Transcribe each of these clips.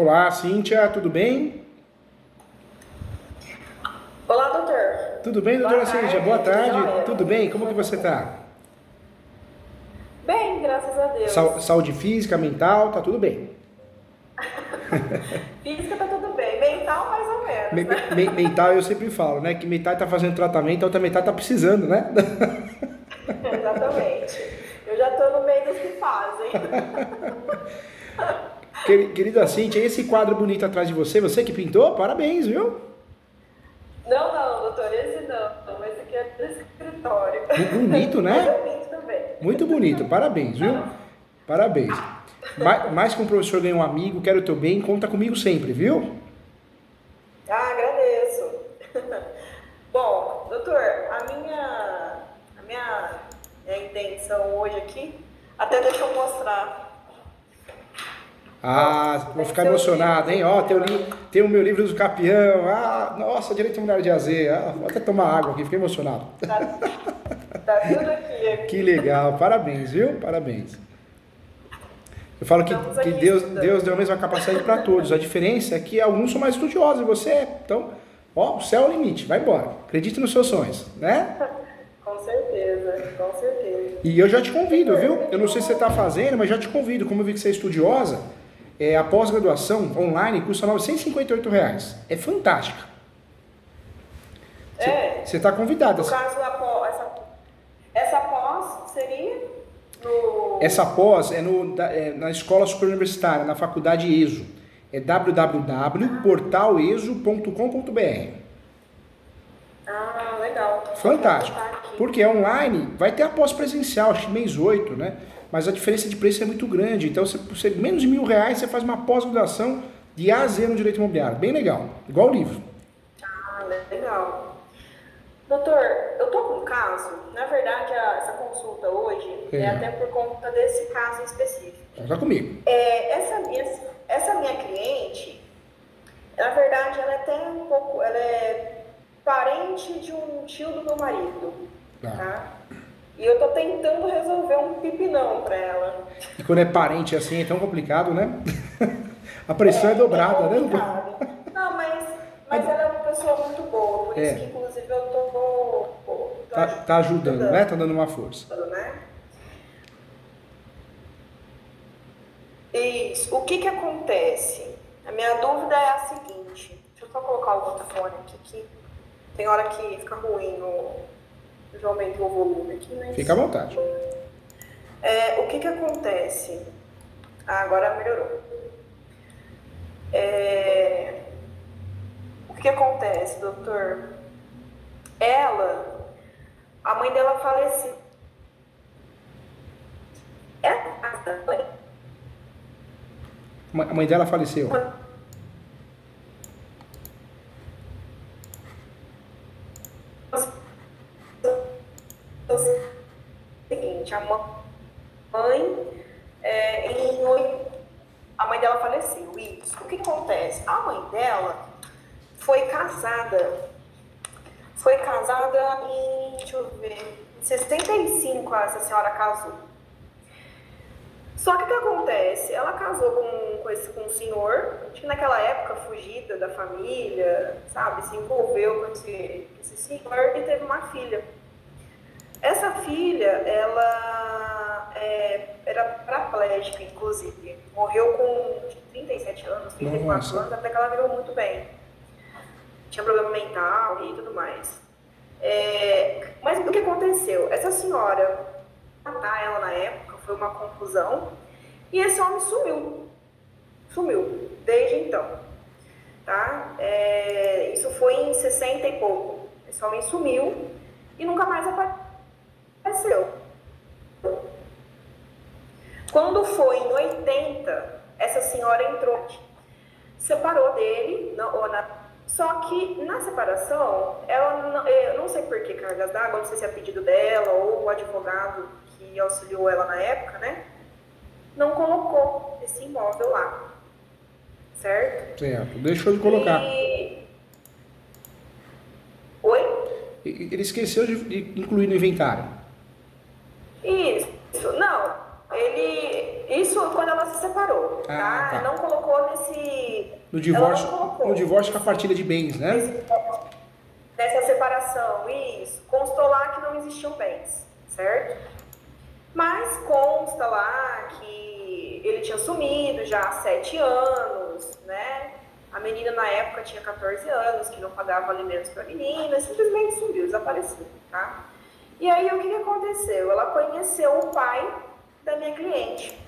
Olá, Cíntia, tudo bem? Olá, doutor. Tudo bem, Boa doutora Cíntia? Boa tarde. tarde. Joia. Tudo bem? Como que você está? Bem, graças a Deus. Saúde física, mental, tá tudo bem. Física tá tudo bem. Mental, mais ou menos, né? Mental eu sempre falo, né? Que metade tá fazendo tratamento, a outra metade tá precisando, né? Exatamente. Eu já tô no meio dos que fazem. Querida Cíntia, esse quadro bonito atrás de você que pintou? Parabéns, viu? Não, doutor, esse não. Esse aqui é do escritório. Bonito, Mas né? eu pinto também. Muito bonito, parabéns, viu? Parabéns. Mais que um professor ganha um amigo, quero o teu bem, conta comigo sempre, viu? Ah, agradeço. Bom, doutor, a minha intenção hoje aqui, até deixa eu mostrar. Ó, Ah, vou tem ficar seu emocionado, hein? Ó, livro. tem o meu livro do Capião. Ah, nossa, direito de mulher de azer. Ah, vou até tomar água aqui, fiquei emocionado. Tá, tá tudo aqui. Que legal, parabéns, viu? Parabéns. Eu falo Estamos que aqui Deus estudando. deu a mesma capacidade para todos. A diferença é que alguns são mais estudiosos e você é. Então, ó, o céu é o limite, vai embora. Acredite nos seus sonhos, né? Com certeza, com certeza. E eu já te convido, Doutor, viu? Eu não sei se você está fazendo, mas já te convido. Como eu vi que você é estudiosa, a pós-graduação online custa R$ 958. É fantástica. Você está convidada. No caso, essa pós seria no... Essa pós é na Escola Superior Universitária, na Faculdade ESO. É www.portaleso.com.br. Ah, legal. Fantástico. Vou anotar aqui. Porque é online, vai ter a pós presencial, acho que mês 8, né? Mas a diferença de preço é muito grande. Então, você menos de R$ 1.000, você faz uma pós-graduação de A a Z no direito imobiliário. Bem legal. Igual o livro. Ah, legal. Doutor, eu tô com um caso. Na verdade, essa consulta hoje é É. até por conta desse caso específico. Conta comigo. Essa minha cliente, na verdade, ela é até um pouco, ela é parente de um tio do meu marido, Tá. tá? E eu tô tentando resolver um pepinão pra ela. E quando é parente assim, é tão complicado, né? A pressão é dobrada, né? complicado. Não, mas ela é uma pessoa muito boa, por isso É. que inclusive eu tô Tá ajudando, né? Tá dando uma força. né? Isso. O que que acontece? A minha dúvida é a seguinte. Deixa eu só colocar o outro fone aqui, que tem hora que fica ruim eu já aumentei o volume aqui, mas... Fica à vontade. O que que acontece? Ah, agora melhorou. O que que acontece, doutor? A mãe dela faleceu. A mãe dela faleceu. Seguinte, a mãe dela faleceu, isso. O que acontece? A mãe dela foi casada em, deixa eu ver, em 65 essa senhora casou. Só que o que acontece? Ela casou com um senhor, que naquela época fugida da família, sabe, se envolveu com esse senhor e teve uma filha. Essa filha, ela era paraplégica, inclusive. Morreu com 37 anos, 34 Nossa. anos, até que ela virou muito bem. Tinha problema mental e tudo mais. Mas o que aconteceu? Essa senhora, matar ela na época, foi uma confusão. E esse homem sumiu. Sumiu, desde então. Tá? Isso foi em 60 e pouco. Esse homem sumiu e nunca mais apareceu. Quando foi em 80, essa senhora entrou, separou dele, só que na separação, eu não sei por que cargas d'água, não sei se é a pedido dela ou o advogado que auxiliou ela na época, né? Não colocou esse imóvel lá, certo? Certo. Deixou de colocar. Oi? Ele esqueceu de incluir no inventário. Isso. Não, ele Isso quando ela se separou, Ah, tá? tá. Não colocou nesse... No divórcio, ela não colocou no divórcio com a partilha de bens, né? nessa separação, isso. Constou lá que não existiam bens, certo? Mas consta lá que ele tinha sumido já há 7 anos, né? A menina na época tinha 14 anos, que não pagava alimentos para a menina, simplesmente sumiu, desapareceu, tá? E aí o que aconteceu? Ela conheceu o pai da minha cliente,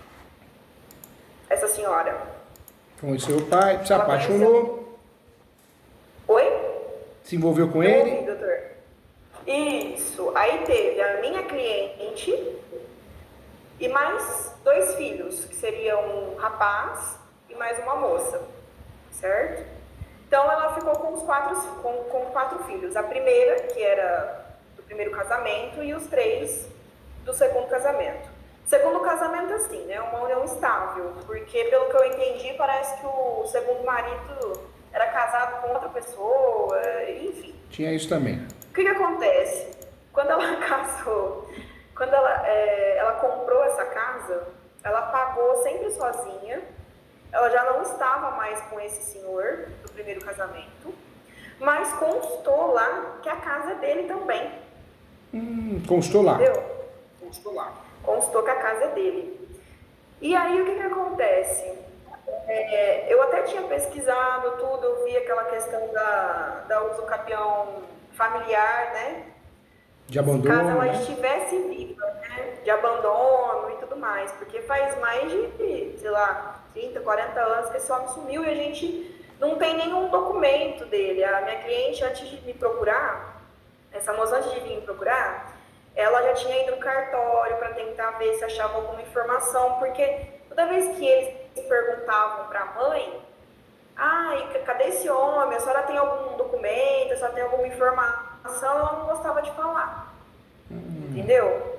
essa senhora. Conheceu o pai, se Ela apaixonou, Oi? se envolveu com Eu ele. ouvi, doutor. Isso. Aí teve a minha cliente e mais 2 filhos, que seriam um rapaz e mais uma moça, certo? Então ela ficou com os 4 filhos. A primeira, que era do primeiro casamento, e os 3 do segundo casamento. Segundo casamento, assim, né? Uma união estável, porque pelo que eu entendi, parece que o segundo marido era casado com outra pessoa, enfim. Tinha isso também. O que acontece? Quando ela casou, quando ela comprou essa casa, ela pagou sempre sozinha, ela já não estava mais com esse senhor do primeiro casamento, mas constou lá que a casa é dele também. Constou lá. Entendeu? Constou que a casa é dele. E aí o que acontece? Eu até tinha pesquisado tudo, eu vi aquela questão da uso capião familiar, né? De abandono, Caso ela né? estivesse viva, né? De abandono e tudo mais, porque faz mais de, sei lá, 30, 40 anos que esse homem sumiu e a gente não tem nenhum documento dele. A minha cliente, antes de me procurar, essa moça antes de vir me procurar, ela já tinha ido no cartório para tentar ver se achava alguma informação, porque toda vez que eles perguntavam para a mãe, cadê esse homem? A senhora tem algum documento? A senhora tem alguma informação? Ela não gostava de falar. Entendeu?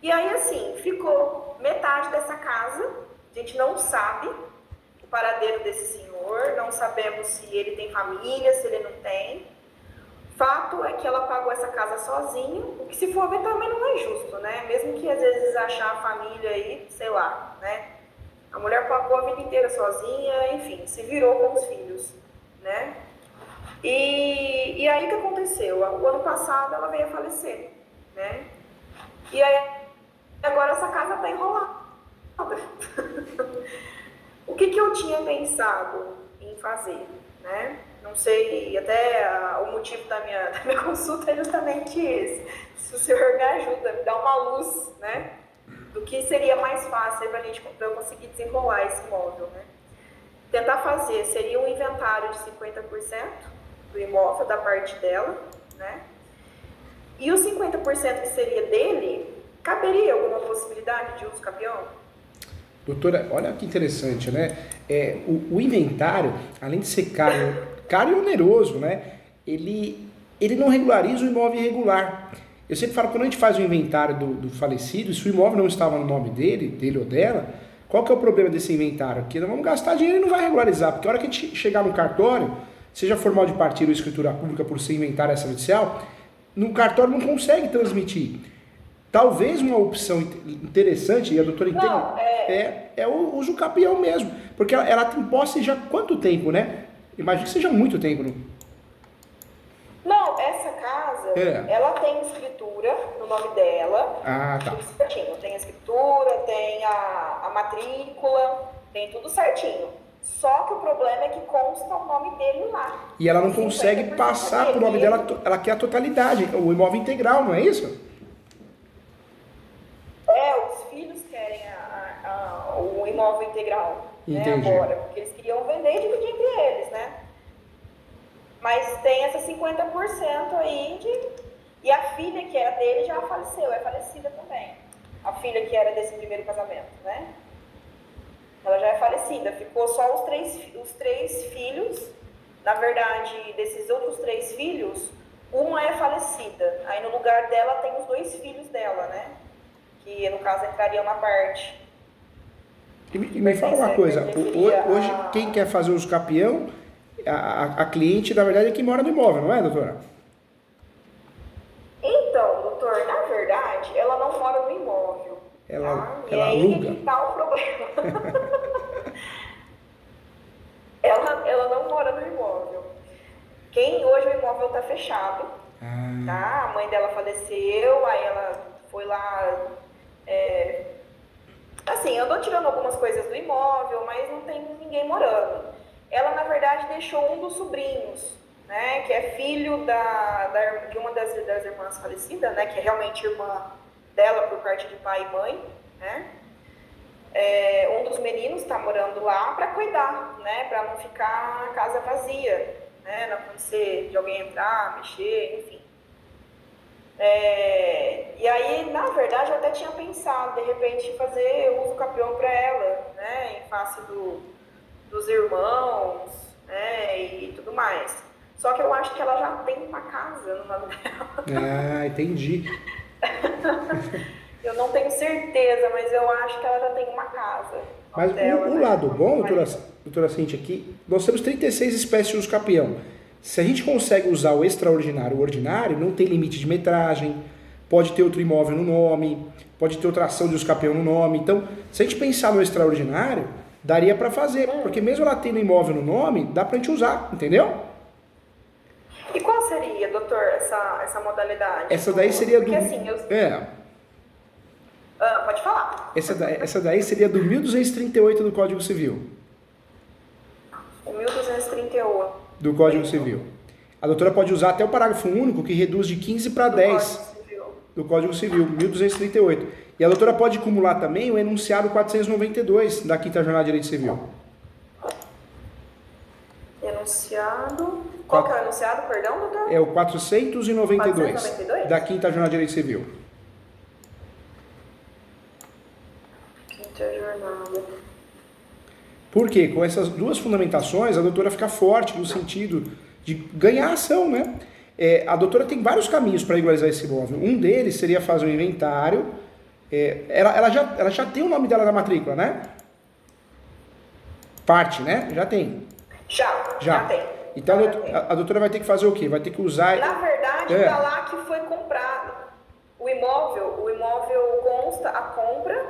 E aí, assim, ficou metade dessa casa. A gente não sabe o paradeiro desse senhor, não sabemos se ele tem família, se ele não tem. Fato é que ela pagou essa casa sozinha, o que se for ver também não é justo, né? Mesmo que às vezes achar a família aí, sei lá, né? A mulher pagou a vida inteira sozinha, enfim, se virou com os filhos, né? E aí o que aconteceu? O ano passado ela veio a falecer, né? E aí agora essa casa está enrolada. O que eu tinha pensado em fazer, né? Não sei, até o motivo da minha consulta é justamente esse. Se o senhor me ajuda, me dá uma luz, né? Do que seria mais fácil para eu conseguir desenrolar esse imóvel, né? Tentar fazer seria um inventário de 50% do imóvel, da parte dela, né? E os 50% que seria dele, caberia alguma possibilidade de uso capião? Doutora, olha que interessante, né? O inventário, além de ser caro e oneroso, né? Ele não regulariza o imóvel irregular. Eu sempre falo, quando a gente faz o inventário do falecido, se o imóvel não estava no nome dele ou dela, qual que é o problema desse inventário? Que nós vamos gastar dinheiro e não vai regularizar, porque a hora que a gente chegar no cartório, seja formal de partilha ou escritura pública por ser inventário extrajudicial, no cartório não consegue transmitir. Talvez uma opção interessante, e a doutora entende, é o uso capião mesmo, porque ela tem posse já há quanto tempo, né? Imagino que seja muito tempo. Não, essa casa, ela tem escritura no nome dela. Ah, tá. Tudo certinho. Tem a escritura, tem a matrícula, tem tudo certinho. Só que o problema é que consta o nome dele lá. E ela não consegue passar pro nome dela, ela quer a totalidade, o imóvel integral, não é isso? Os filhos querem o imóvel integral, né, agora, porque eles queriam vender e dividir entre eles, né? Mas tem essa 50% aí e a filha que era dele já faleceu, é falecida também. A filha que era desse primeiro casamento, né? Ela já é falecida, ficou só os três filhos. Na verdade, desses outros 3 filhos, uma é falecida. Aí no lugar dela tem os 2 filhos dela, né? Que no caso entrariam na parte. E me fala uma coisa, hoje quem quer fazer uso capião, a cliente na verdade é quem mora no imóvel, não é, doutora? Então, doutor, na verdade, ela não mora no imóvel. E ela aí aluga. que tá o problema. Ela não mora no imóvel. Hoje o imóvel está fechado, tá? A mãe dela faleceu, aí ela foi lá, assim, andou tirando algumas coisas do imóvel, mas não tem ninguém morando. Ela, na verdade, deixou um dos sobrinhos, né? Que é filho de uma das irmãs falecidas, né? Que é realmente irmã dela por parte de pai e mãe, né? Um dos meninos está morando lá para cuidar, né? Para não ficar a casa vazia, né? Não acontecer de alguém entrar, mexer, enfim. E aí, na verdade, eu até tinha pensado, de repente, fazer uso capião para ela, né? Em face dos irmãos, né? E tudo mais. Só que eu acho que ela já tem uma casa no nome dela. Entendi. Eu não tenho certeza, mas eu acho que ela já tem uma casa. Mas dela, o né? lado bom, doutora Cíntia, aqui, nós temos 36 espécies de uso capião. Se a gente consegue usar o extraordinário, o ordinário, não tem limite de metragem, pode ter outro imóvel no nome, pode ter outra ação de uso capião no nome. Então, se a gente pensar no extraordinário, daria para fazer, porque mesmo ela tendo imóvel no nome, dá para a gente usar, entendeu? E qual seria, doutor, essa modalidade? Essa daí seria porque, assim, pode falar. Essa daí seria do 1238 do Código Civil. O 1238. Do Código Civil. A doutora pode usar até o parágrafo único, que reduz de 15 para 10 do Código Civil, 1238. E a doutora pode acumular também o enunciado 492 da Quinta Jornada de Direito Civil. Enunciado... Qual que é o enunciado, perdão, doutor? É o 492 492? da Quinta Jornada de Direito Civil. Quinta Jornada. Por quê? Com essas duas fundamentações, a doutora fica forte no sentido de ganhar ação, né? A doutora tem vários caminhos para regularizar esse imóvel. Um deles seria fazer um inventário. Ela já tem o nome dela na matrícula, né? Parte, né? Já tem. Já tem. Então a doutora vai ter que fazer o quê? Vai ter que usar... Na verdade, está lá que foi comprado. O imóvel consta a compra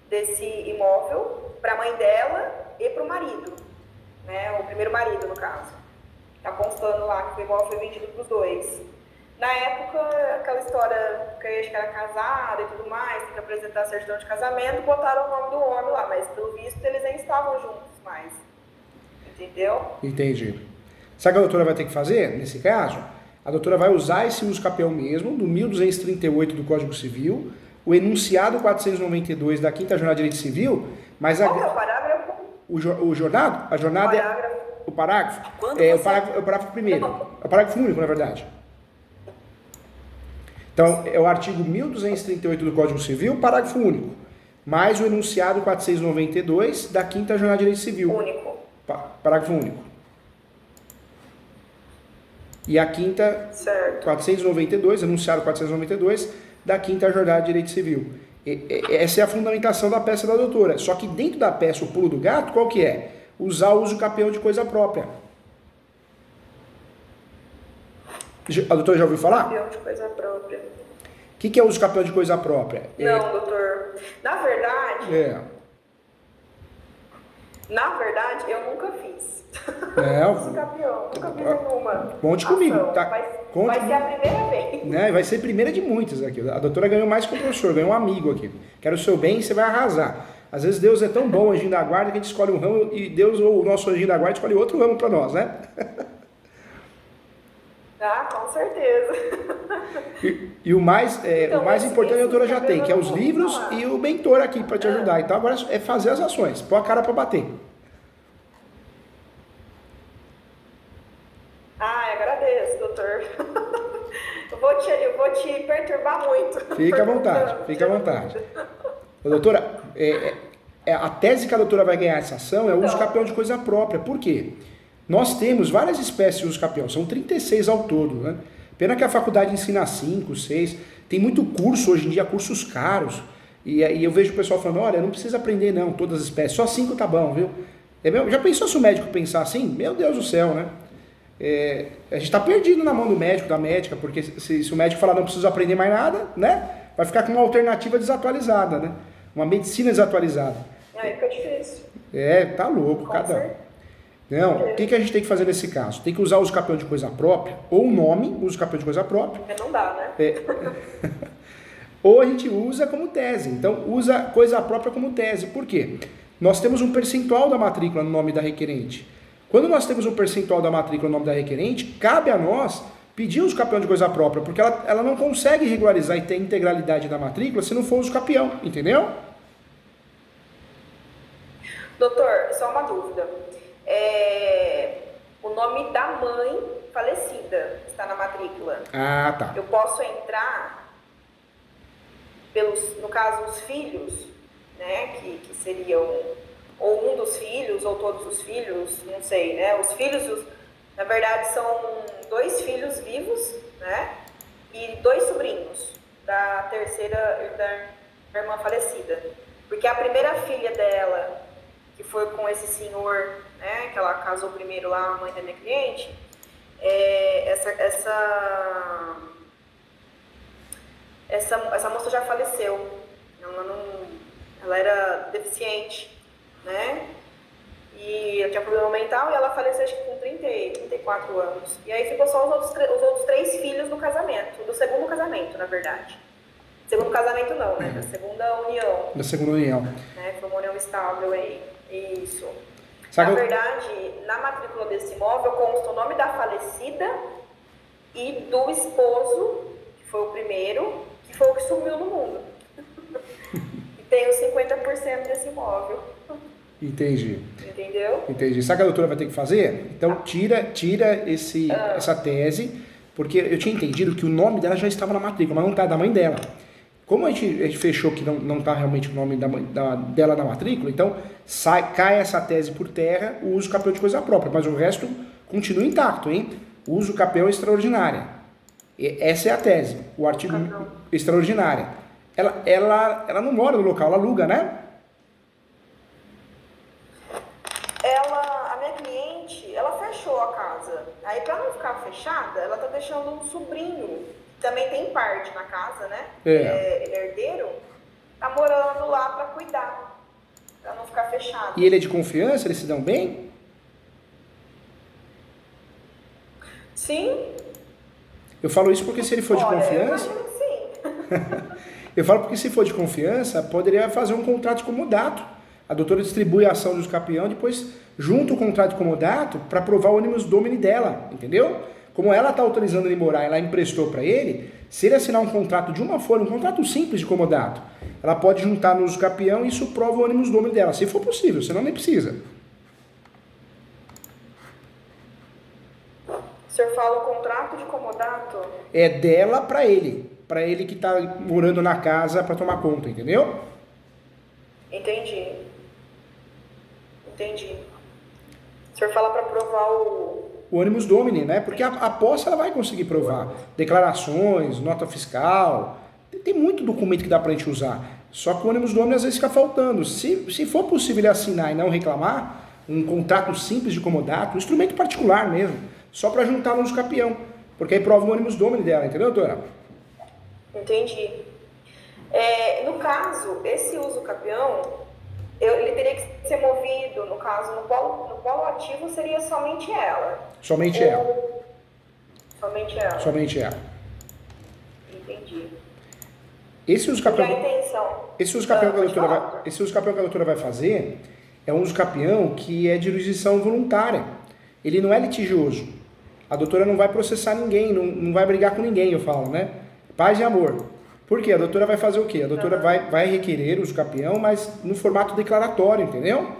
desse imóvel para a mãe dela e para o marido, né? O primeiro marido, no caso. Está constando lá que o imóvel foi vendido para os dois. Na época, aquela história que eu acho que era casada e tudo mais, tem que apresentar a certidão de casamento, botaram o nome do homem lá, mas pelo visto eles nem estavam juntos mais. Entendeu? Entendi. Sabe o que a doutora vai ter que fazer, nesse caso? A doutora vai usar esse uso capião mesmo, do 1238 do Código Civil, o enunciado 492 da Quinta Jornada de Direito Civil, mas... Qual é o parágrafo? O jornado? A jornada o parágrafo? O parágrafo primeiro. É o parágrafo único, na verdade. Então, é o artigo 1238 do Código Civil, parágrafo único, mais o enunciado 492 da Quinta Jornada de Direito Civil. Único. Parágrafo único. E a quinta, certo. 492, enunciado 492, da Quinta Jornada de Direito Civil. Essa é a fundamentação da peça da doutora. Só que dentro da peça, o pulo do gato, qual que é? Usar o uso capião de coisa própria. A doutora já ouviu falar? Capião de coisa própria. O que é uso capião de coisa própria? Não, doutor. Na verdade... Na verdade, eu nunca fiz. Uso capião. Nunca fiz nenhuma. Conte comigo. Tá? Vai ser a primeira vez. Né? Vai ser a primeira de muitas aqui. A doutora ganhou mais que o professor, ganhou um amigo aqui. Quero o seu bem e você vai arrasar. Às vezes Deus é tão bom, anjinho da guarda, que a gente escolhe um ramo e Deus, ou o nosso anjinho da guarda, escolhe outro ramo para nós, né? Com certeza. E o mais importante a doutora já tem, que é os livros e o mentor aqui para te ajudar. Então agora é fazer as ações, pôr a cara para bater. Agradeço, doutor. Eu vou te perturbar muito. Fica à vontade. Doutora, a tese que a doutora vai ganhar essa ação é o uso capião de coisa própria. Por quê? Nós temos várias espécies de uso capião, são 36 ao todo, né? Pena que a faculdade ensina 5, 6, tem muito curso hoje em dia, cursos caros, e eu vejo o pessoal falando, olha, não precisa aprender não, todas as espécies, só 5 tá bom, viu? Já pensou se o médico pensar assim? Meu Deus do céu, né? A gente está perdido na mão do médico, da médica, porque se o médico falar não precisa aprender mais nada, né? vai ficar com uma alternativa desatualizada, né? Uma medicina desatualizada. Aí fica difícil. Tá louco, Com cada um. certeza. Não, o que a gente tem que fazer nesse caso? Tem que usar o uso capião de coisa própria, ou o nome, uso capião de coisa própria. Porque não dá, né? Ou a gente usa como tese. Então, usa coisa própria como tese. Por quê? Nós temos um percentual da matrícula no nome da requerente. Quando nós temos um percentual da matrícula no nome da requerente, cabe a nós pedir uso capião de coisa própria, porque ela não consegue regularizar e ter integralidade da matrícula se não for uso capião, entendeu? Doutor, só uma dúvida. O nome da mãe falecida está na matrícula. Ah, tá. Eu posso entrar no caso, os filhos, né, que seriam ou um dos filhos ou todos os filhos, não sei, né? Os filhos, na verdade, são 2 filhos vivos, né? E 2 sobrinhos da terceira da irmã falecida. Porque a primeira filha dela, que foi com esse senhor, né, que ela casou primeiro lá, a mãe da minha cliente, essa moça já faleceu. Ela era deficiente, né? E ela tinha problema mental e ela faleceu acho que com 34 anos. E aí ficou só os outros 3 filhos do casamento, do segundo casamento, na verdade. Segundo casamento não, né? Da segunda união. Da segunda união. Né? Foi uma união estável aí. Isso. Sabe, na verdade, na matrícula desse imóvel consta o nome da falecida e do esposo, que foi o primeiro, que foi o que sumiu no mundo. E tem os 50% desse imóvel. Entendi. Entendeu? Entendi. Sabe o que a doutora vai ter que fazer? Então, tira essa tese, porque eu tinha entendido que o nome dela já estava na matrícula, mas não está da mãe dela. Como a gente fechou que não está realmente o nome dela na matrícula, então cai essa tese por terra, o uso capião de coisa própria, mas o resto continua intacto, hein? O uso capião extraordinária. Essa é a tese, o artigo extraordinária. Ela não mora no local, ela aluga, né? A minha cliente, ela fechou a casa. Aí, para não ficar fechada, ela tá deixando um sobrinho, que também tem parte na casa, né? Ele é herdeiro, tá morando lá para cuidar, para não ficar fechado. E ele é de confiança? Eles se dão bem? Sim. Eu falo isso porque se ele for de confiança... Eu imagino que sim. Eu falo porque se for de confiança, poderia fazer um contrato de comodato. A doutora distribui a ação dos capião, depois junta o contrato de comodato para provar o ônibus domini dela, entendeu? Como ela está autorizando ele morar, ela emprestou para ele, se ele assinar um contrato de uma forma, um contrato simples de comodato, ela pode juntar no uso capião e isso prova o ônibus domini dela, se for possível, senão nem precisa. O senhor fala o contrato de comodato? É dela para ele que está morando na casa para tomar conta, entendeu? Entendi. O senhor fala para provar o ônibus domini, né? Porque a posse ela vai conseguir provar. Declarações, nota fiscal, tem muito documento que dá pra gente usar. Só que o ônibus domini às vezes fica faltando. Se for possível ele assinar e não reclamar, um contrato simples de comodato, um instrumento particular mesmo, só para juntar no uso capião. Porque aí prova o ônibus domini dela, entendeu, doutora? Entendi. No caso, esse uso capião, ele teria que ser movido, no caso, no polo ativo seria somente ela. Somente ela. Somente ela. Somente ela. Entendi. Esse uso capião, a intenção? Esse uso capião que a doutora vai fazer é um uso capião que é de jurisdição voluntária. Ele não é litigioso. A doutora não vai processar ninguém, não vai brigar com ninguém, eu falo, né? Paz e amor. Por quê? A doutora vai fazer o quê? A doutora vai requerer o uso capião, mas no formato declaratório, entendeu?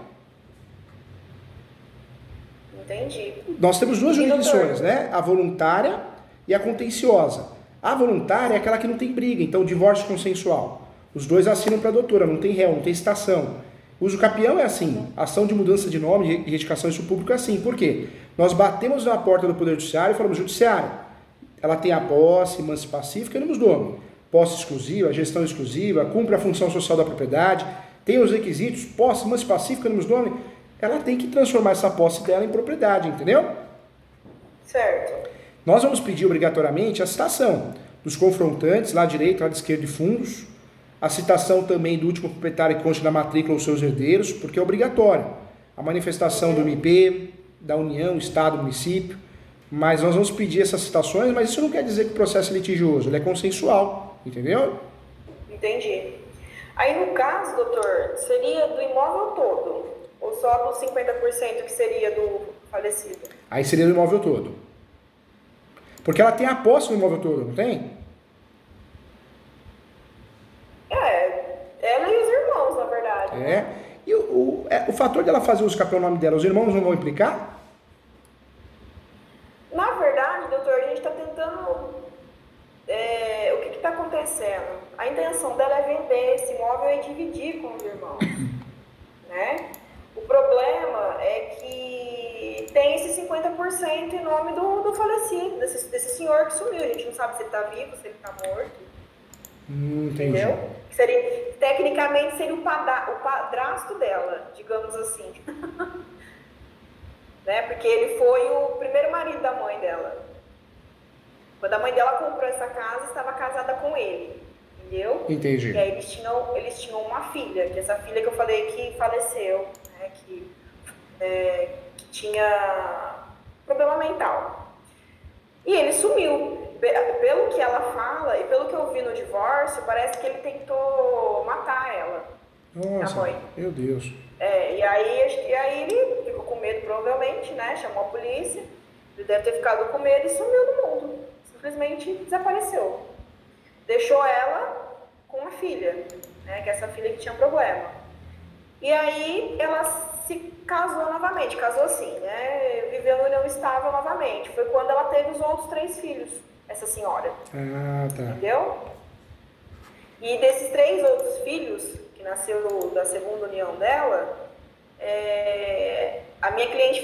Entendi. Nós temos duas jurisdições, né? A voluntária e a contenciosa. A voluntária é aquela que não tem briga, então divórcio consensual. Os dois assinam para a doutora, não tem réu, não tem citação. O uso capião é assim, ação de mudança de nome, de retificação disso público é assim. Por quê? Nós batemos na porta do Poder Judiciário e falamos, judiciário, ela tem a posse, mansa pacífica e nos domini. Posse exclusiva, gestão exclusiva, cumpre a função social da propriedade, tem os requisitos, posse, mansa pacífica, nos domini, ela tem que transformar essa posse dela em propriedade, entendeu? Certo. Nós vamos pedir obrigatoriamente a citação. dos confrontantes, lado direito, lado esquerdo de fundos, a citação também do último proprietário que conste na matrícula os seus herdeiros, porque é obrigatório. A manifestação do MP, da União, Estado, Município, mas nós vamos pedir essas citações, mas isso não quer dizer que o processo é litigioso, ele é consensual, entendeu? Entendi. Aí no caso, doutor, seria do imóvel todo? Ou só dos 50% que seria do falecido? Aí seria do imóvel todo. Porque ela tem a posse no imóvel todo, não tem? Ela e os irmãos, na verdade. E o fator dela fazer uso capião no nome dela, os irmãos não vão implicar? Na verdade, doutor, a gente está tentando... o que está acontecendo? A intenção dela é vender esse imóvel e dividir com os irmãos. Né? O problema é que tem esse 50% em nome do falecido, desse senhor que sumiu. A gente não sabe se ele está vivo, se ele está morto. Entendi. Entendeu? Tecnicamente seria o padrasto dela, digamos assim. Né? Porque ele foi o primeiro marido da mãe dela. Quando a mãe dela comprou essa casa, estava casada com ele. Entendeu? Entendi. E aí eles tinham uma filha, que essa filha que eu falei que faleceu, né? Que tinha problema mental. E ele sumiu. Pelo que ela fala e pelo que eu vi no divórcio, parece que ele tentou matar ela. Nossa, a mãe. Meu Deus. E aí ele ficou com medo, provavelmente, né? Chamou a polícia. Ele deve ter ficado com medo e sumiu do mundo. Simplesmente desapareceu. Deixou ela com a filha, né? Que é essa filha que tinha problema. E aí ela se casou novamente. Casou assim, né? Viveu na união estável novamente. Foi quando ela teve os outros 3 filhos. Essa senhora. Ah, tá. Entendeu? E desses 3 outros filhos, que nasceu da segunda união dela, a minha cliente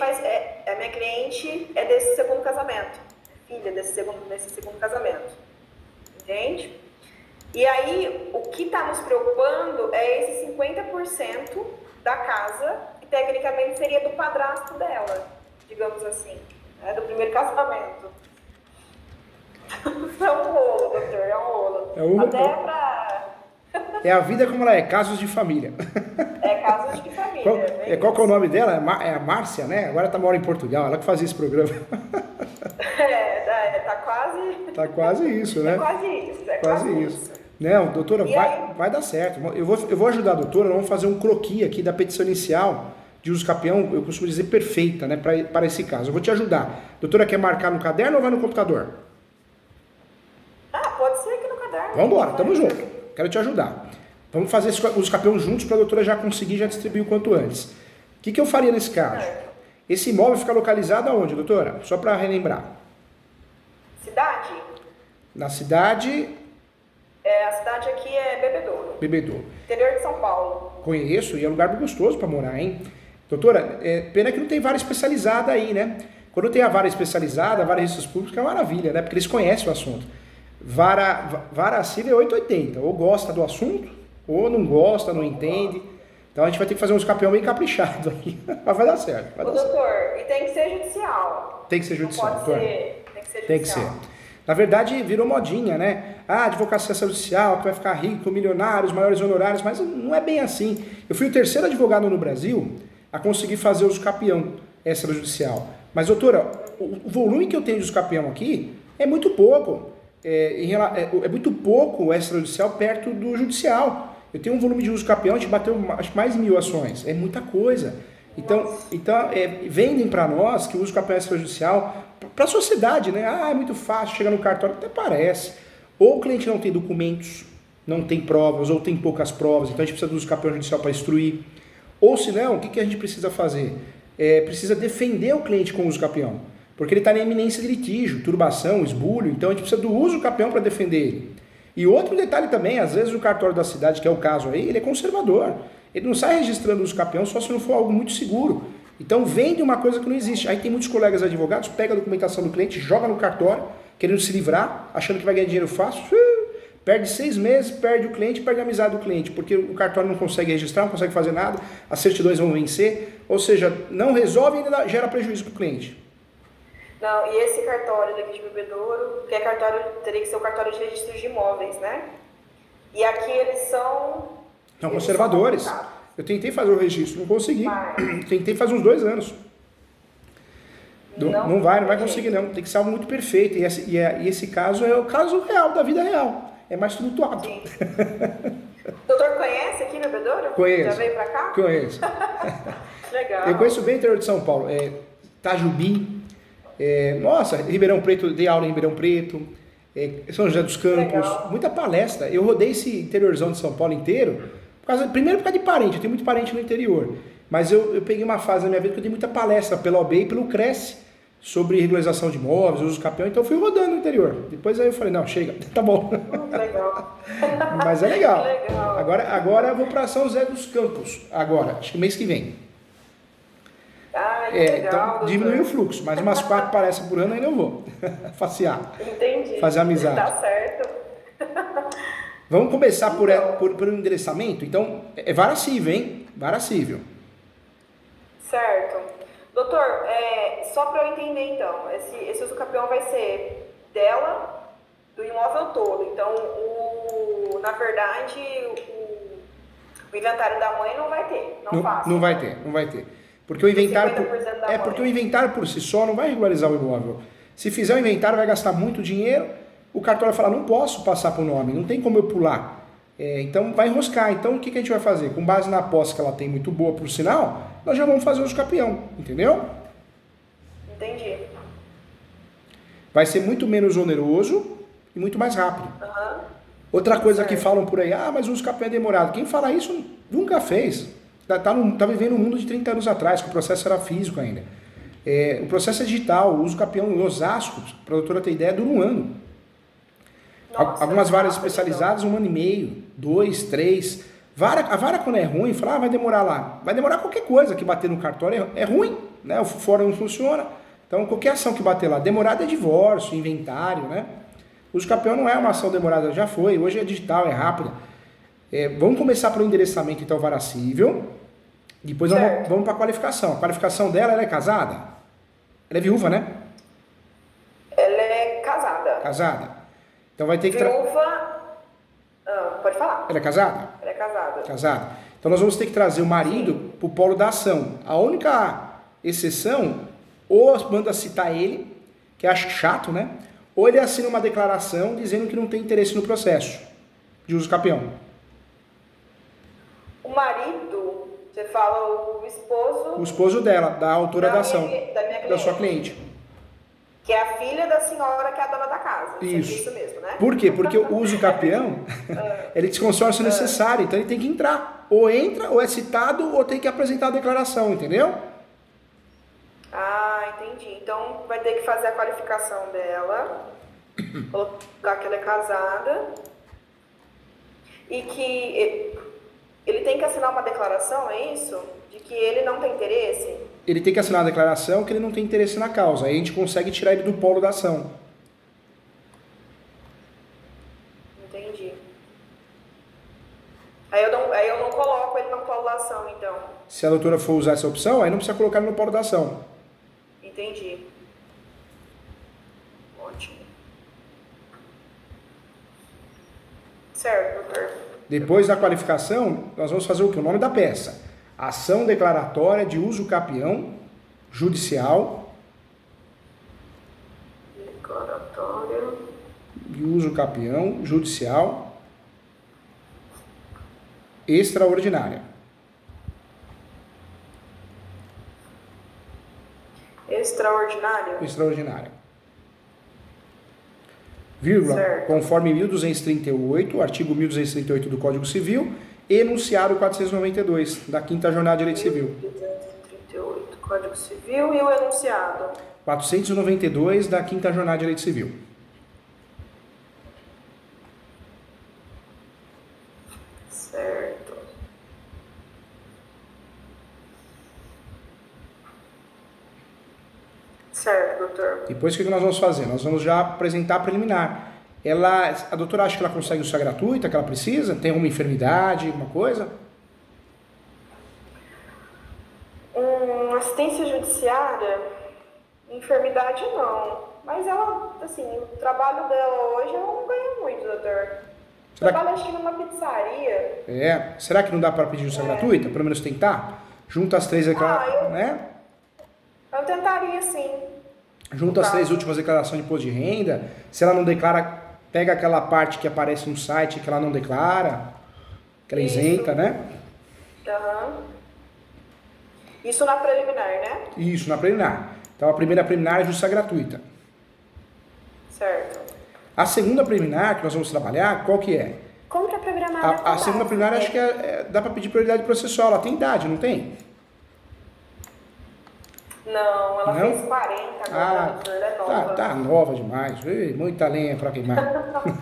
é desse segundo casamento. Filha desse segundo casamento. Entende? E aí, o que está nos preocupando é esse 50% da casa, que tecnicamente seria do padrasto dela, digamos assim, né? Do primeiro casamento. É um rolo, doutor, é um rolo. Até pra... É a vida como ela é, casos de família. É casos de família. Qual que é o nome dela? É a Márcia, né? Agora tá mora em Portugal, ela que fazia esse programa. Tá quase... Tá quase isso, né? É quase isso, quase isso. Não, doutora, vai dar certo. Eu vou ajudar a doutora, nós vamos fazer um croquis aqui da petição inicial de uso capião, eu costumo dizer perfeita, né, para esse caso. Eu vou te ajudar. Doutora, quer marcar no caderno ou vai no computador? Pode ser aqui no caderno. Vamos embora, tamo junto. Quero te ajudar. Vamos fazer os capiões juntos para a doutora já conseguir já distribuir o quanto antes. O que eu faria nesse caso? Esse imóvel fica localizado aonde, doutora? Só para relembrar. Cidade? Na cidade... A cidade aqui é Bebedouro. Bebedouro. Interior de São Paulo. Conheço e é um lugar gostoso para morar, hein? Doutora, pena que não tem vara especializada aí, né? Quando tem a vara especializada, a vara de registros públicos é uma maravilha, né? Porque eles conhecem o assunto. Vara civil é 880, ou gosta do assunto, ou não gosta, não entende. Então a gente vai ter que fazer uns capião bem caprichado aí. Mas vai dar certo. Doutor, e tem que ser judicial. Tem que ser judicial, não pode ser, tem que ser judicial. Tem que ser. Na verdade, virou modinha, né? Advocacia judicial, que vai ficar rico, milionário, os maiores honorários, mas não é bem assim. Eu fui o terceiro advogado no Brasil a conseguir fazer uso capião extrajudicial. Mas, doutora, o volume que eu tenho de uso capião aqui é muito pouco. É muito pouco o extrajudicial perto do judicial. Eu tenho um volume de uso capião, a gente bateu acho que mais de 1000 ações. É muita coisa. Então vendem para nós que o uso capião extrajudicial, para a sociedade, né? É muito fácil, chegar no cartório, até parece. Ou o cliente não tem documentos, não tem provas, ou tem poucas provas, então a gente precisa do uso capião judicial para instruir. Ou se não, o que a gente precisa fazer? Precisa defender o cliente com o uso capião, porque ele está em iminência de litígio, turbação, esbulho, então a gente precisa do uso capião para defender ele. E outro detalhe também, às vezes o cartório da cidade, que é o caso aí, ele é conservador. Ele não sai registrando o uso capião só se não for algo muito seguro. Então vende uma coisa que não existe. Aí tem muitos colegas advogados, pega a documentação do cliente, joga no cartório, querendo se livrar, achando que vai ganhar dinheiro fácil, perde 6 meses, perde o cliente, perde a amizade do cliente, porque o cartório não consegue registrar, não consegue fazer nada, as certidões vão vencer, ou seja, não resolve e ainda gera prejuízo para o cliente. Não, e esse cartório daqui de Bebedouro, que é cartório, teria que ser o cartório de registro de imóveis, né? E aqui eles são... São eles conservadores. complicados. Eu tentei fazer o registro, não consegui. Mas Tentei faz uns 2 anos. Não vai tem conseguir jeito. não. Tem que ser algo muito perfeito. E esse caso é o caso real, da vida real. É mais tumultuado. Sim. O doutor conhece aqui Bebedouro? Conheço. Já veio pra cá? Conheço. Legal. Eu conheço bem o interior de São Paulo. Itajubi, nossa, Ribeirão Preto, dei aula em Ribeirão Preto, São José dos Campos, Legal. muita palestra. Eu rodei esse interiorzão de São Paulo inteiro, primeiro por causa de parente, eu tenho muito parente no interior. Mas eu peguei uma fase na minha vida que eu dei muita palestra pela OAB e pelo Cresce sobre regularização de imóveis, uso capião, então eu fui rodando no interior. Depois aí eu falei, não, chega, tá bom. Legal. Mas é legal. Legal. Agora eu vou para São José dos Campos, agora, acho que mês que vem. Ah, que legal, Então doutor. diminuiu o fluxo, mas umas 4 palestras por ano ainda eu vou passear, Entendi. fazer amizade. Tá certo. Vamos começar Então. por um endereçamento? Então, é vara civil, hein? Vara civil. Certo. Doutor, só para eu entender então, esse usucapião vai ser dela, do imóvel todo. Então, na verdade, o inventário da mãe não vai ter, não faço. Não vai ter. Porque o inventário, 50% da porque o mãe. inventário por si só não vai regularizar o imóvel. Se fizer o inventário, vai gastar muito dinheiro, o cartório vai falar, não posso passar para o nome, não tem como eu pular. Então vai enroscar. Então o que a gente vai fazer? Com base na posse que ela tem muito boa, por sinal, nós já vamos fazer o usucapião, entendeu? Entendi. Vai ser muito menos oneroso e muito mais rápido. Aham. Outra coisa que Certo. falam por aí, mas o usucapião é demorado. Quem fala isso nunca fez. Tá vivendo um mundo de 30 anos atrás, que o processo era físico ainda. O processo é digital, o usucapião em Osasco, para a doutora ter ideia, dura 1 ano. Nossa, Algumas varas rápido, especializadas, 1 ano e meio, 2, 3. A vara quando é ruim, fala, vai demorar lá. Vai demorar qualquer coisa que bater no cartório, é ruim, né? O fora não funciona. Então, qualquer ação que bater lá, demorada é divórcio, inventário, né? O usucapião não é uma ação demorada, já foi. Hoje é digital, é rápida. Vamos começar pelo endereçamento, então, vara civil. Depois Certo. vamos para a qualificação. A qualificação dela, ela é casada? Ela é viúva, né? Ela é casada. Casada. Então vai ter que... Viúva... pode falar. Ela é casada? Ela é casada. Casada. Então nós vamos ter que trazer o marido para o polo da ação. A única exceção, ou manda citar ele, que acha chato, né? Ou ele assina uma declaração dizendo que não tem interesse no processo de usucapião. O marido, você fala o esposo... O esposo dela, da autora da ação, da minha da sua cliente. cliente. Que é a filha da senhora que é a dona da casa. Isso. Isso mesmo, né? Por quê? Porque o usucapião, ele desconsórcio necessário, então ele tem que entrar. Ou entra, ou é citado, ou tem que apresentar a declaração, entendeu? Ah, entendi. Então vai ter que fazer a qualificação dela, colocar que ela é casada e que ele tem que assinar uma declaração, é isso? De que ele não tem interesse? Ele tem que assinar a declaração que ele não tem interesse na causa. Aí a gente consegue tirar ele do polo da ação. Entendi. Aí eu não coloco ele na polo da ação, então. Se a doutora for usar essa opção, aí não precisa colocar ele no polo da ação. Entendi. Ótimo. Certo, doutor. Depois da qualificação, nós vamos fazer o quê? O nome da peça. Ação declaratória de usucapião judicial Declaratória. de usucapião judicial extraordinária. Extraordinário. Extraordinária. Vírgula, Certo. conforme 1238, artigo 1238 do Código Civil, enunciado 492 da 5ª Jornada de Direito Civil. 1238, Código Civil e o enunciado. 492 da 5ª Jornada de Direito Civil. Certo. Certo, doutor. Depois o que nós vamos fazer? Nós vamos já apresentar a preliminar. A doutora acha que ela consegue usar gratuita, que ela precisa? Tem alguma enfermidade, alguma coisa? Assistência judiciária, Enfermidade não. Mas ela, assim, o trabalho dela hoje ela não ganha muito, doutor. Será Trabalha acho que numa pizzaria. será que não dá para pedir justiça gratuita? Pelo menos tentar? Junta as três, né? Eu tentaria sim. Junta as três últimas declarações de imposto de renda. Se ela não declara, pega aquela parte que aparece no site que ela não declara, que ela isenta, né? Isso na preliminar, né? Isso, na preliminar. Então a primeira preliminar é justiça gratuita. Certo. A segunda preliminar que nós vamos trabalhar, qual que é? Compra programada. A segunda preliminar acho que dá para pedir prioridade processual. Ela tem idade, não tem? Não, ela fez 40 agora, ela é nova. Tá nova demais. Muita lenha para queimar.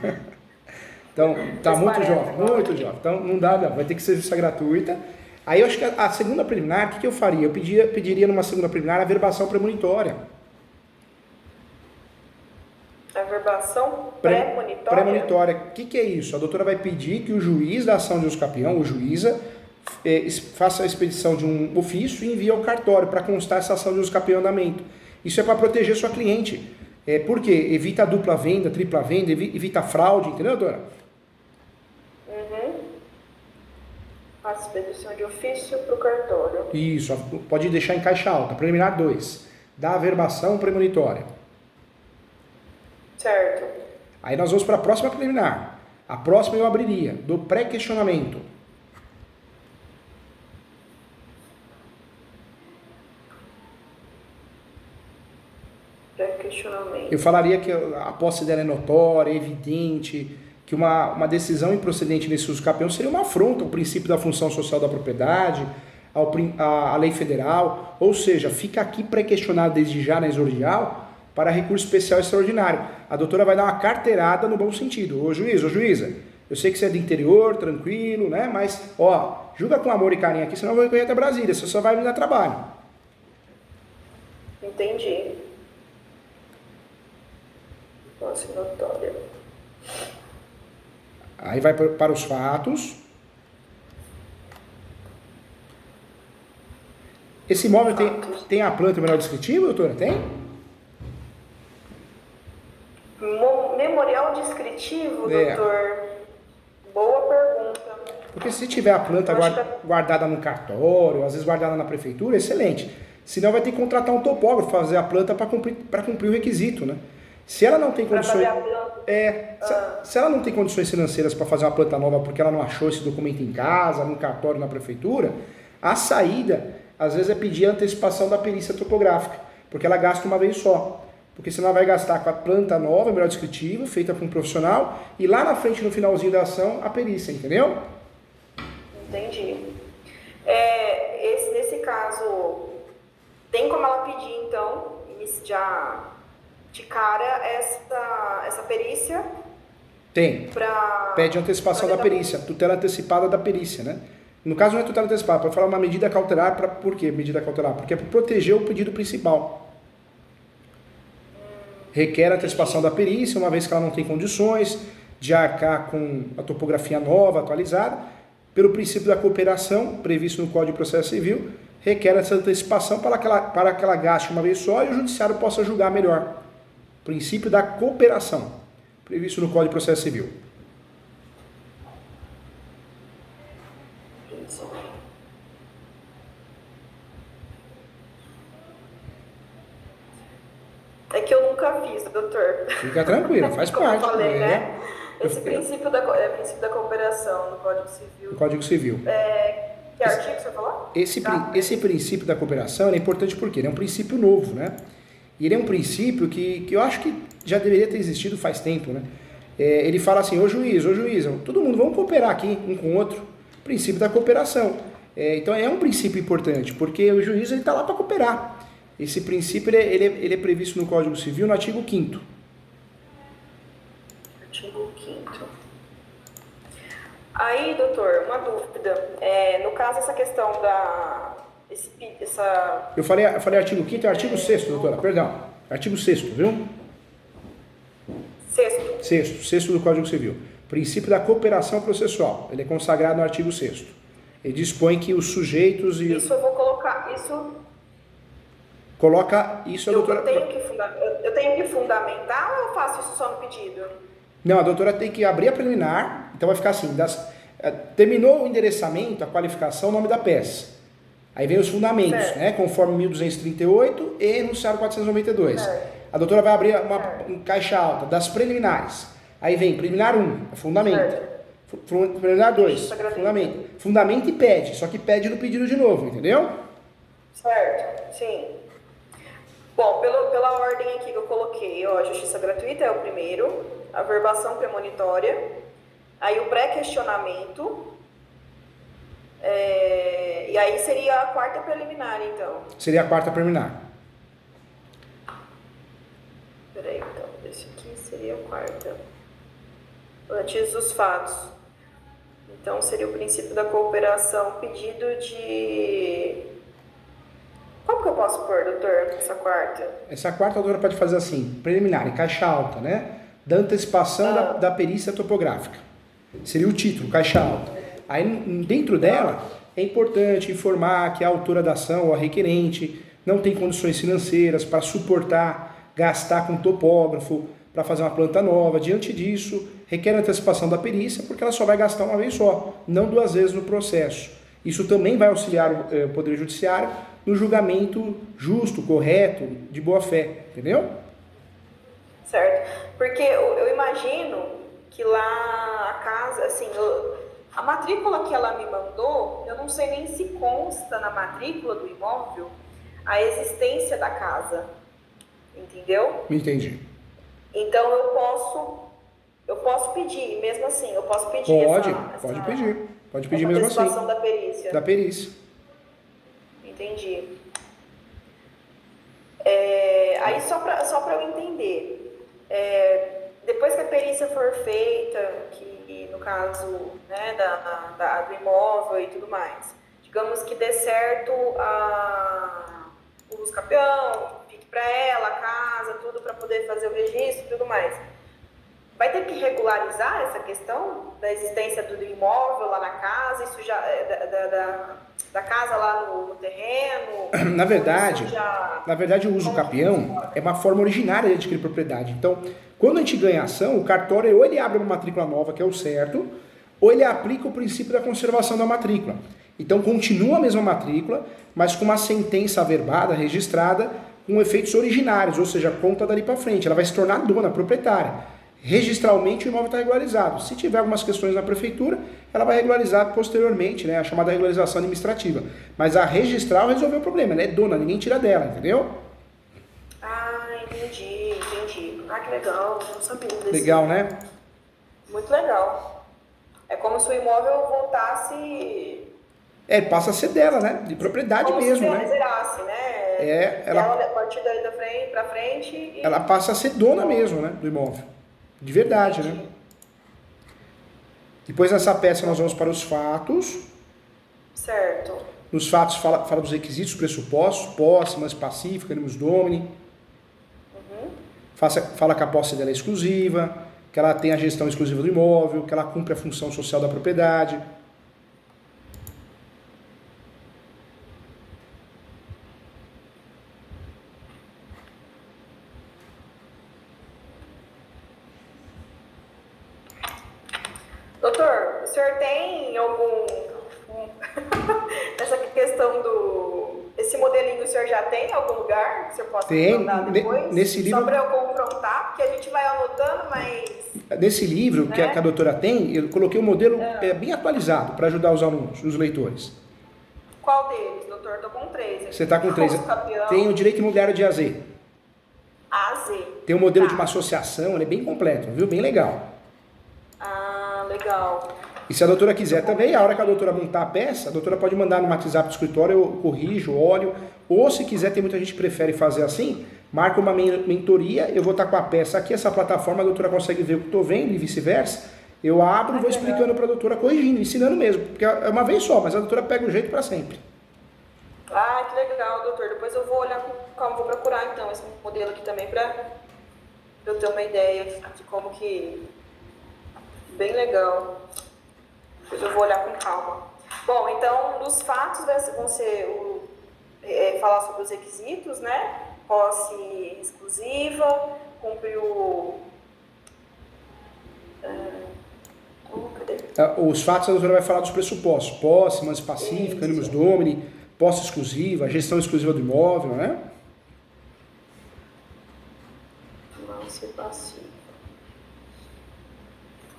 Então, tá muito jovem, muito jovem. Então, não dá, vai ter que ser justiça gratuita. Aí, eu acho que a segunda preliminar, o que eu faria? Eu pediria numa segunda preliminar a verbação premonitória. A verbação premonitória? Premonitória. O que é isso? A doutora vai pedir que o juiz da ação de uso capião, o juíza, faça a expedição de um ofício e envie ao cartório para constar essa ação de uso capião em andamento. Isso é para proteger sua cliente. Por quê? Evita a dupla venda, tripla venda, evita a fraude, entendeu, doutora? A expedição de ofício para o cartório. Isso, pode deixar em caixa alta. Preliminar 2. Da averbação premonitória. Certo. Aí nós vamos para a próxima preliminar. A próxima eu abriria, do pré-questionamento. Pré-questionamento. Eu falaria que a posse dela é notória, é evidente, que uma decisão improcedente nesse uso capião seria uma afronta ao princípio da função social da propriedade, à lei federal, ou seja, fica aqui pré-questionado desde já na exordial para recurso especial extraordinário. A doutora vai dar uma carteirada no bom sentido. Ô juiz, ô juíza, eu sei que você é do interior, tranquilo, né? Mas, julga com amor e carinho aqui, senão eu vou correr até Brasília, você só vai me dar trabalho. Entendi. Posse notória. Aí vai para os fatos. Esse imóvel tem a planta memorial descritiva, doutora? Tem? Memorial descritivo, doutor? Boa pergunta. Porque se tiver a planta guardada no cartório, às vezes guardada na prefeitura, excelente. Senão vai ter que contratar um topógrafo fazer a planta para cumprir o requisito, né? Se ela não tem condições, se ela não tem condições financeiras para fazer uma planta nova porque ela não achou esse documento em casa, no cartório, na prefeitura, a saída, às vezes, é pedir a antecipação da perícia topográfica, porque ela gasta uma vez só. Porque senão ela vai gastar com a planta nova, melhor descritivo, feita por um profissional, e lá na frente, no finalzinho da ação, a perícia, entendeu? Entendi. Nesse caso, tem como ela pedir, então, já de cara essa perícia? Tem. Pede antecipação da perícia, tutela antecipada da perícia, né? No caso não é tutela antecipada, pode falar uma medida cautelar, por quê medida cautelar? Porque é para proteger o pedido principal. Requer a antecipação da perícia, uma vez que ela não tem condições de arcar com a topografia nova, atualizada, pelo princípio da cooperação, previsto no Código de Processo Civil, requer essa antecipação para que ela gaste uma vez só e o judiciário possa julgar melhor. Princípio da cooperação, previsto no Código de Processo Civil. É que eu nunca fiz, doutor. Fica tranquila, faz Como parte. Eu falei, né? Esse princípio da cooperação no Código Civil. No Código Civil. Que artigo você falou? Esse princípio da cooperação é importante porque ele é um princípio novo, né? E ele é um princípio que eu acho que já deveria ter existido faz tempo, né? Ele fala assim, ô juiz, todo mundo, vamos cooperar aqui um com o outro. Princípio da cooperação. Então é um princípio importante, porque o juiz está lá para cooperar. Esse princípio ele é previsto no Código Civil, no artigo 5º. Artigo 5º. Aí, doutor, uma dúvida. No caso, essa questão Eu falei artigo 5º, é artigo 6º, doutora, perdão. Artigo 6º, viu? 6º do Código Civil. Princípio da cooperação processual. Ele é consagrado no artigo 6º. Ele dispõe que os sujeitos e... Isso eu vou colocar... Isso Coloca isso a doutora... Eu tenho que fundamentar ou eu faço isso só no pedido? Não, a doutora tem que abrir a preliminar, então vai ficar assim, terminou o endereçamento, a qualificação, o nome da peça. Aí vem os fundamentos, certo. né, conforme 1238 e enunciado 492. Certo. A doutora vai abrir uma caixa alta das preliminares. Aí vem preliminar 1, fundamento. Certo. Preliminar 2, fundamento. Fundamento e pede, só que pede no pedido de novo, entendeu? Certo, sim. Bom, pela ordem aqui que eu coloquei, ó, a justiça gratuita é o primeiro, a verbação premonitória, aí o pré-questionamento, e aí seria a quarta preliminar, então. Seria a quarta preliminar. Peraí, então, esse aqui seria a quarta. Antes dos fatos. Então, seria o princípio da cooperação, pedido de... Como que eu posso pôr, doutor, essa quarta? Essa quarta a doutora pode fazer assim, preliminar, em caixa alta, né? Da antecipação da perícia topográfica. Seria o título, caixa alta. Aí, dentro dela, é importante informar que a autora da ação, ou a requerente, não tem condições financeiras para suportar, gastar com topógrafo, para fazer uma planta nova. Diante disso, requer antecipação da perícia, porque ela só vai gastar uma vez só, não duas vezes no processo. Isso também vai auxiliar o Poder Judiciário no julgamento justo, correto, de boa fé, entendeu? Certo, porque eu imagino que lá a casa, assim, a matrícula que ela me mandou, eu não sei nem se consta na matrícula do imóvel a existência da casa, entendeu? Entendi. Então eu posso pedir, mesmo assim, eu posso pedir Pode pedir mesmo assim. Antecipação da perícia. Da perícia. Entendi. Aí só para eu entender, depois que a perícia for feita, que no caso, né, do imóvel e tudo mais, digamos que dê certo o usucapião, fique para ela, a casa, tudo para poder fazer o registro e tudo mais. Vai ter que regularizar essa questão da existência do imóvel lá na casa, isso já da casa lá no terreno? Na verdade, o uso capião é uma forma originária de adquirir propriedade. Então, quando a gente ganha ação, o cartório ou ele abre uma matrícula nova, que é o certo, ou ele aplica o princípio da conservação da matrícula. Então, continua a mesma matrícula, mas com uma sentença averbada, registrada, com efeitos originários, ou seja, conta dali para frente. Ela vai se tornar dona, proprietária. Registralmente o imóvel está regularizado. Se tiver algumas questões na prefeitura, ela vai regularizar posteriormente, né, a chamada regularização administrativa. Mas a registral resolveu o problema, ela é dona, ninguém tira dela, entendeu? Ah, entendi. Ah, que legal, eu não sabia desse. Legal, né? Muito legal. É como se o imóvel voltasse... Passa a ser dela, né? De propriedade como mesmo, se né? Zerasse, né? Ela a partir daí pra frente... E... Ela passa a ser dona mesmo, né? Do imóvel. De verdade, entendi. Né? Depois nessa peça nós vamos para os fatos. Certo. Nos fatos fala dos requisitos, pressupostos, posse, mas pacífica, animus domini. Fala que a posse dela é exclusiva, que ela tem a gestão exclusiva do imóvel, que ela cumpre a função social da propriedade. Doutor, o senhor tem algum... essa questão esse modelinho o senhor já tem em algum lugar que o senhor possa me mandar depois? Nesse livro... Só para eu confrontar, porque a gente vai anotando, mas... Nesse livro, né, que a doutora tem, eu coloquei um modelo bem atualizado para ajudar os alunos, os leitores. Qual deles, doutor? Estou com 3. Você está com 3. Tem o direito imobiliário de AZ. AZ. Tem um modelo de uma associação, ele é bem completo, viu? Bem legal. Ah, legal. E se a doutora quiser também, a hora que a doutora montar a peça, a doutora pode mandar no WhatsApp do escritório, eu corrijo, olho. Ou se quiser, tem muita gente que prefere fazer assim, marca uma mentoria, eu vou estar com a peça aqui, essa plataforma, a doutora consegue ver o que eu estou vendo e vice-versa. Eu abro e vou explicando para a doutora, corrigindo, ensinando mesmo, porque é uma vez só, mas a doutora pega o jeito para sempre. Ah, que legal, doutor. Depois eu vou olhar com calma, vou procurar então esse modelo aqui também para eu ter uma ideia de como que... Bem legal. Depois eu vou olhar com calma. Bom, então, dos fatos vão ser falar sobre os requisitos, né? Posse exclusiva, cumpriu... cadê? Os fatos a doutora vai falar dos pressupostos. Posse, manus pacífica, animus domini, posse exclusiva, gestão exclusiva do imóvel, né? Manus pacífica.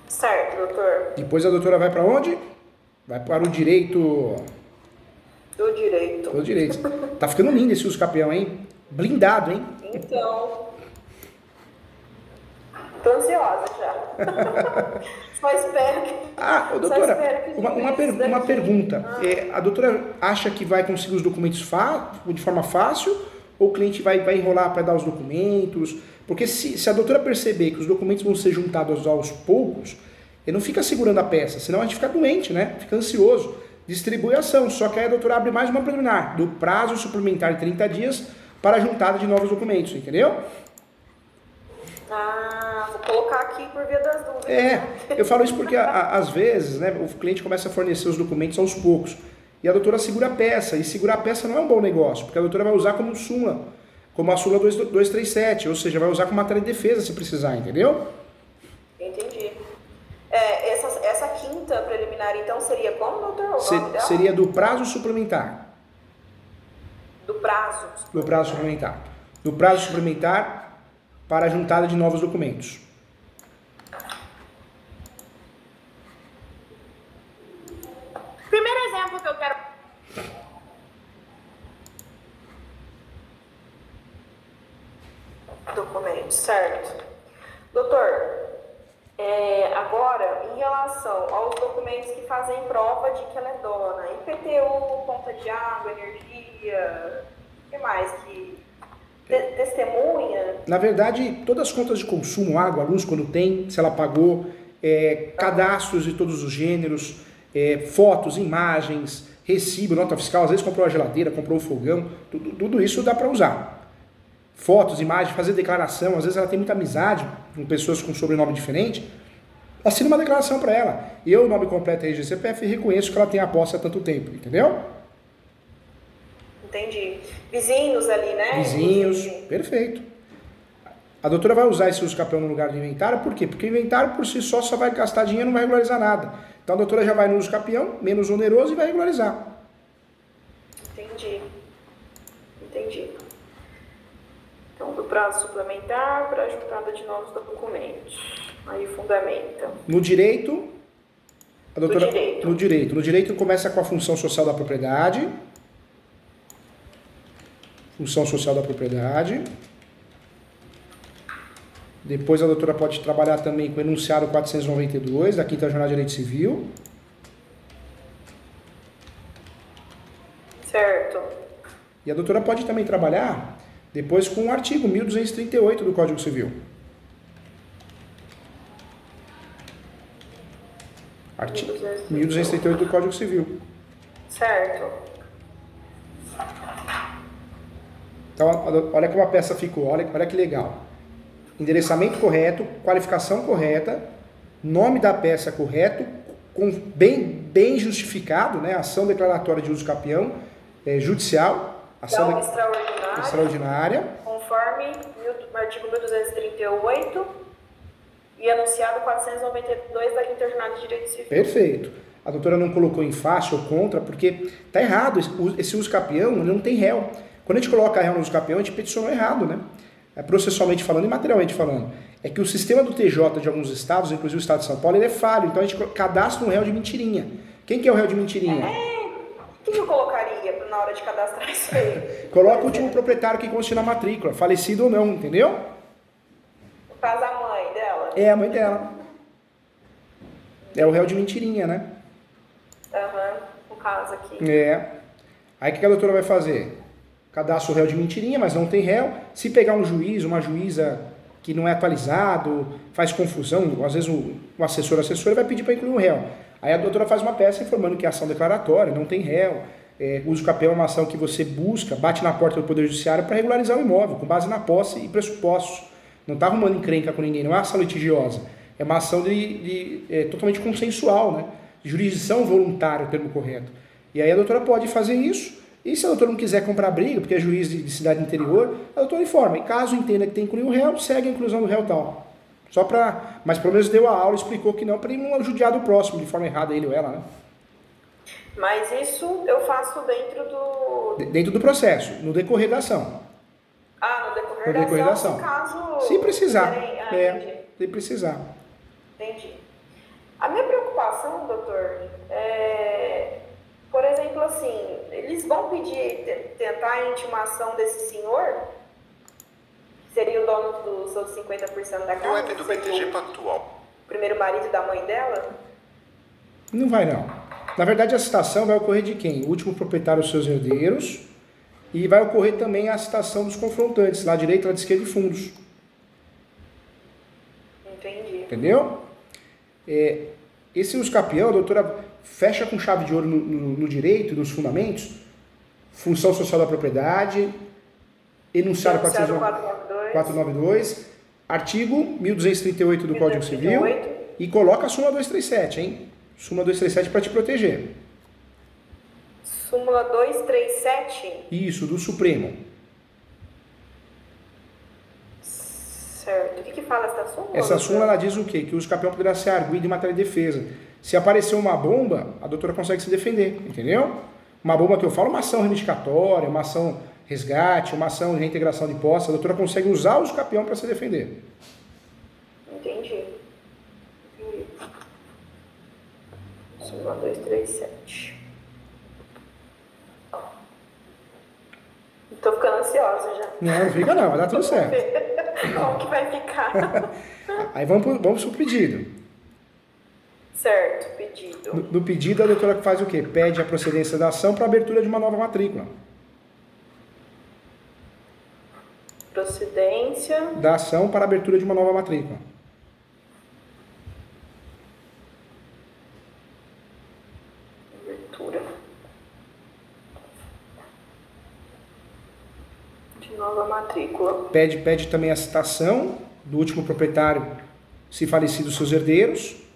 Certo, doutor. Depois a doutora vai para onde? Vai para o direito... Do direito. Do direito. Tá ficando lindo esse uso capião, hein? Blindado, hein? Então... Tô ansiosa já. Só espero que... doutora, uma pergunta. A doutora acha que vai conseguir os documentos de forma fácil ou o cliente vai enrolar para dar os documentos? Porque se a doutora perceber que os documentos vão ser juntados aos poucos, ele não fica segurando a peça, senão a gente fica doente, né? Fica ansioso. Distribui a ação, só que aí a doutora abre mais uma preliminar, do prazo suplementar de 30 dias para a juntada de novos documentos, entendeu? Vou colocar aqui por via das dúvidas. Eu falo isso porque às vezes, né, o cliente começa a fornecer os documentos aos poucos e a doutora segura a peça, e segurar a peça não é um bom negócio, porque a doutora vai usar como súmula, como a súmula 237, ou seja, vai usar como matéria de defesa se precisar, entendeu? Entendi. Essa quinta preliminar, então, seria como, doutor? Seria do prazo suplementar. Do prazo? Do prazo suplementar. Do prazo suplementar para a juntada de novos documentos. Primeiro exemplo que eu quero... Documentos, certo. Doutor, agora, em relação aos documentos que fazem prova de que ela é dona, IPTU, conta de água, energia, o que mais? Testemunha? Na verdade, todas as contas de consumo, água, luz, quando tem, se ela pagou, cadastros de todos os gêneros, fotos, imagens, recibo, nota fiscal, às vezes comprou uma geladeira, comprou um fogão, tudo isso dá para usar. Fotos, imagens, fazer declaração, às vezes ela tem muita amizade com pessoas com sobrenome diferente, assina uma declaração para ela. Eu, nome completo é RG CPF, e reconheço que ela tem a posse há tanto tempo, entendeu? Entendi. Vizinhos ali, né? Vizinhos, perfeito. A doutora vai usar esse uso capião no lugar de inventário, por quê? Porque o inventário por si só vai gastar dinheiro e não vai regularizar nada. Então a doutora já vai no uso capião, menos oneroso, e vai regularizar. Entendi. Então, do prazo suplementar para a juntada de novos documentos. Aí fundamenta. No direito, a doutora... No direito começa com a função social da propriedade. Função social da propriedade. Depois a doutora pode trabalhar também com o enunciado 492 da Quinta Jornada de Direito Civil. Certo. E a doutora pode também trabalhar depois com o artigo 1238 do Código Civil. Artigo 1238 do Código Civil. Certo. Então, olha como a peça ficou, olha que legal. Endereçamento correto, qualificação correta, nome da peça correto, bem justificado, né? Ação declaratória de uso capião, judicial, ação extraordinária, conforme o artigo 1238 e anunciado 492 da Quinta Jornada de Direito Civil. Perfeito. A doutora não colocou em fácil ou contra, porque está errado, esse uso capião ele não tem réu. Quando a gente coloca réu no uso capião, a gente peticionou errado, né? Processualmente falando e materialmente falando. É que o sistema do TJ de alguns estados, inclusive o estado de São Paulo, ele é falho. Então a gente cadastra um réu de mentirinha. Quem que é o réu de mentirinha? O que eu colocaria na hora de cadastrar isso aí? Coloca o último proprietário que conste na matrícula, falecido ou não, entendeu? No caso, a mãe dela? É, a mãe dela. É o réu de mentirinha, né? No caso aqui. Aí o que a doutora vai fazer? Cadastra o réu de mentirinha, mas não tem réu. Se pegar um juiz, uma juíza que não é atualizado, faz confusão, às vezes o assessor, a assessora vai pedir para incluir um réu. Aí a doutora faz uma peça informando que é ação declaratória, não tem réu. Uso capião é uma ação que você busca, bate na porta do Poder Judiciário para regularizar o imóvel, com base na posse e pressupostos. Não está arrumando encrenca com ninguém, não é ação litigiosa. É uma ação totalmente consensual, né? De jurisdição voluntária, o termo correto. E aí a doutora pode fazer isso E se a doutora não quiser comprar briga, porque é juiz de cidade interior, a doutora informa. E caso entenda que tem que incluir o réu, segue a inclusão do réu tal. Só para... Mas pelo menos deu a aula, explicou que não, para ele não judiar do próximo, de forma errada, ele ou ela, né? Mas isso eu faço dentro do... Dentro do processo, no decorrer da ação. Ah, no decorrer da ação, caso... Se precisar. Entendi. Se precisar. Entendi. A minha preocupação, doutor, é... Por exemplo, assim, eles vão tentar a intimação desse senhor, que seria o dono dos seus 50% da casa, Web do BTG Pactual. O primeiro marido da mãe dela? Não vai, não. Na verdade, a citação vai ocorrer de quem? O último proprietário, os seus herdeiros, e vai ocorrer também a citação dos confrontantes, lá à direita, lá à esquerda e fundos. Entendi. Entendeu? Esse uso capião, a doutora fecha com chave de ouro no direito, nos fundamentos, função social da propriedade, enunciado 492, artigo 1238 do Código Civil, e coloca a súmula 237, hein? Súmula 237 para te proteger. Súmula 237? Isso, do Supremo. Certo. O que fala essa súmula? Essa súmula ela diz o quê? Que o uso capião poderá ser arguido em matéria de defesa. Se aparecer uma bomba, a doutora consegue se defender, entendeu? Uma bomba que eu falo, uma ação reivindicatória, uma ação resgate, uma ação de reintegração de posse, a doutora consegue usar o uso capião para se defender. Entendi. Súmula 237. Tô ficando ansiosa já. Não fica não, vai dar tudo certo. Como que vai ficar? Aí vamos pro pedido. Certo, pedido. No pedido, a doutora faz o quê? Pede a procedência da ação para abertura de uma nova matrícula. Procedência da ação para abertura de uma nova matrícula. Abertura de nova matrícula. Pede também a citação do último proprietário, se falecido, seus herdeiros.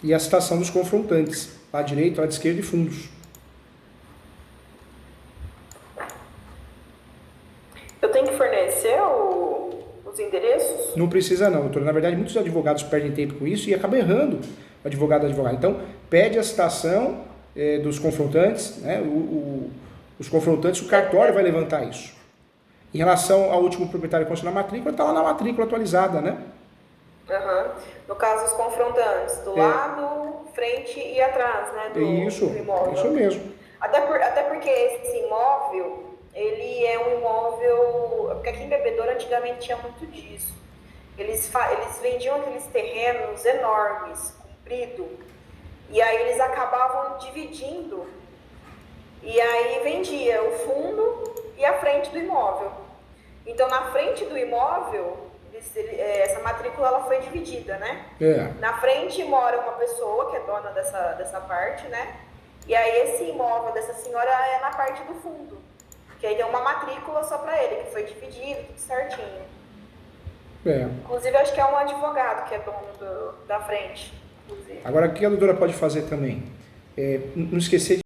E a citação dos confrontantes, lá à direita, lá à esquerda e fundos. Eu tenho que fornecer os endereços? Não precisa não, doutor. Na verdade, muitos advogados perdem tempo com isso e acabam errando o advogado. Então, pede a citação dos confrontantes, né? Os confrontantes, o cartório vai levantar isso. Em relação ao último proprietário que consta na matrícula, está lá na matrícula atualizada, né? Uhum. No caso, os confrontantes, do lado, frente e atrás, né? Do imóvel. Isso mesmo. Até porque esse imóvel, ele é um imóvel... Porque aqui em Bebedouro, antigamente, tinha muito disso. Eles vendiam aqueles terrenos enormes, comprido, e aí eles acabavam dividindo, e aí vendia o fundo e a frente do imóvel. Então, na frente do imóvel... essa matrícula ela foi dividida, né? Na frente mora uma pessoa que é dona dessa parte, né? E aí esse imóvel dessa senhora é na parte do fundo. Que aí tem uma matrícula só para ele, que foi dividido, tudo certinho. Inclusive, acho que é um advogado que é dono da frente. Inclusive. Agora, o que a doutora pode fazer também? Não esquecer